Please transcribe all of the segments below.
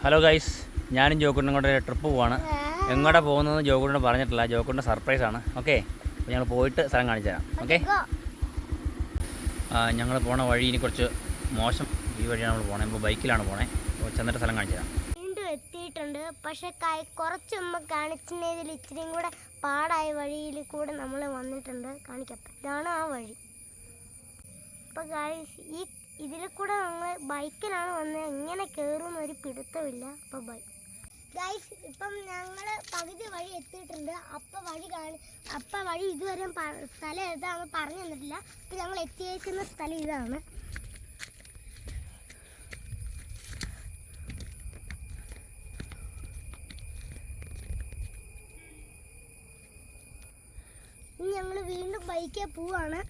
Hello guys, ഞാനും ജോക്കുണ്ണും കൂടെ trip പോവാണ്. എങ്ങോട്ടാണ് പോകുന്നത് ജോക്കുണ്ണ പറഞ്ഞിട്ടില്ല. ജോക്കുണ്ണ സർപ്രൈസാണ്. ഓക്കെ, അപ്പോൾ ഞങ്ങൾ പോയിട്ട് സ്ഥലം കാണിച്ചു തരാം. ഓക്കെ, ഞങ്ങൾ പോണ വഴി ഇനി കുറച്ച് മോശം ഈ വഴിയാണ് നമ്മൾ പോണത്. ഇപ്പോൾ ബൈക്കിലാണ് പോണേ. അപ്പോൾ ചെന്നിട്ട് സ്ഥലം കാണിച്ചു തരാം. വീണ്ടും എത്തിയിട്ടുണ്ട്. പക്ഷേ കുറച്ച് മുമ്പ് കാണിച്ചതിൽ ഇച്ചിരിയും കൂടെ പാടായ വഴിയിൽ കൂടെ നമ്മൾ വന്നിട്ടുണ്ട്. കാണിക്കാം, ഇതാണ് ആ വഴി. അപ്പോൾ ഗൈസ്, ഇതിൽ കൂടെ നമ്മൾ ബൈക്കിലാണ് വന്നത്. എങ്ങനെ കയറുമെന്നൊരു പിടുത്തമില്ല. അപ്പോൾ ഗൈസ്, ഇപ്പം ഞങ്ങൾ പകുതി വഴി എത്തിയിട്ടുണ്ട്. അപ്പം വഴി ഇതുവരെ സ്ഥലം ഏതാണെന്ന് പറഞ്ഞു തന്നിട്ടില്ല. ഇപ്പം ഞങ്ങൾ എത്തിയേക്കുന്ന സ്ഥലം ഇതാണ്. ഇനി ഞങ്ങൾ വീണ്ടും ബൈക്കിൽ പോവാണ്.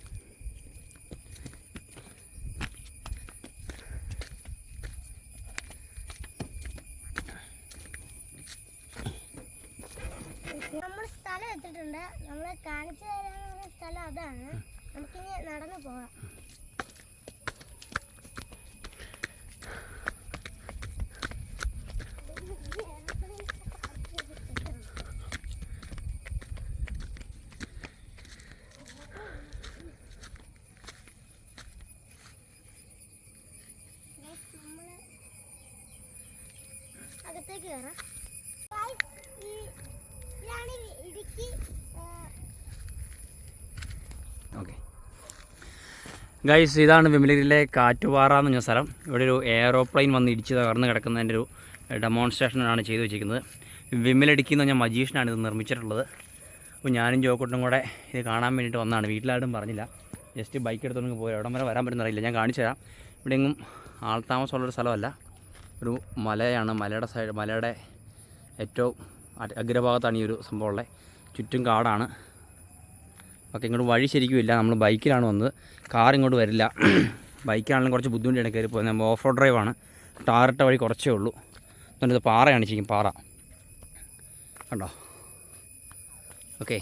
നമ്മൾ സ്ഥലം എത്തിയിട്ടുണ്ട്. നമ്മളെ കാണിച്ചു തരാനുള്ള സ്ഥലം അതാണ്. നമുക്കിനി നടന്നു പോകാം. അകത്തേക്ക് കയറാം. ഓക്കെ ഗൈസ്, ഇതാണ് വിമലഗിരിയിലെ കാറ്റുപാറ എന്ന് പറഞ്ഞ സ്ഥലം. ഇവിടെ ഒരു എയറോപ്ലെയിൻ വന്ന് ഇടിച്ച് തകർന്ന് കിടക്കുന്നതിൻ്റെ ഒരു ഡെമോൺസ്ട്രേഷനാണ് ചെയ്തു വെച്ചിരിക്കുന്നത്. വിമലടിക്കി എന്ന് പറഞ്ഞാൽ മജീഷ്യനാണ് ഇത് നിർമ്മിച്ചിട്ടുള്ളത്. അപ്പോൾ ഞാനും ജോക്കുട്ടും കൂടെ ഇത് കാണാൻ വേണ്ടിയിട്ട് വന്നതാണ്. വീട്ടിലാരും പറഞ്ഞില്ല, ജസ്റ്റ് ബൈക്ക് എടുത്തുകൊണ്ട് പോയി. എവിടം വരെ വരാൻ പറ്റുന്നറിയില്ല, ഞാൻ കാണിച്ചു തരാം. ഇവിടെ എങ്ങും ആൾത്താമസമുള്ളൊരു സ്ഥലമല്ല, ഒരു മലയാണ്. മലയുടെ ഏറ്റവും അഗ്രഭാഗത്താണ് ഈ ഒരു സംഭവം ഉള്ളത്. ചുറ്റും കാടാണ്. ഓക്കെ, ഇങ്ങോട്ട് വഴി ശരിക്കും ഇല്ല. നമ്മൾ ബൈക്കിലാണ് വന്നത്, കാർ ഇങ്ങോട്ട് വരില്ല. ബൈക്കാണെങ്കിലും കുറച്ച് ബുദ്ധിമുട്ടാണ് കയറി പോകുന്നത്. നമ്മൾ ഓഫ് റോഡ് ഡ്രൈവാണ്. ടാറിട്ട വഴി കുറച്ചേ ഉള്ളൂ. എന്നിട്ട് ഇത് പാറയാണ് ശരിക്കും, പാറ കണ്ടോ. ഓക്കെ.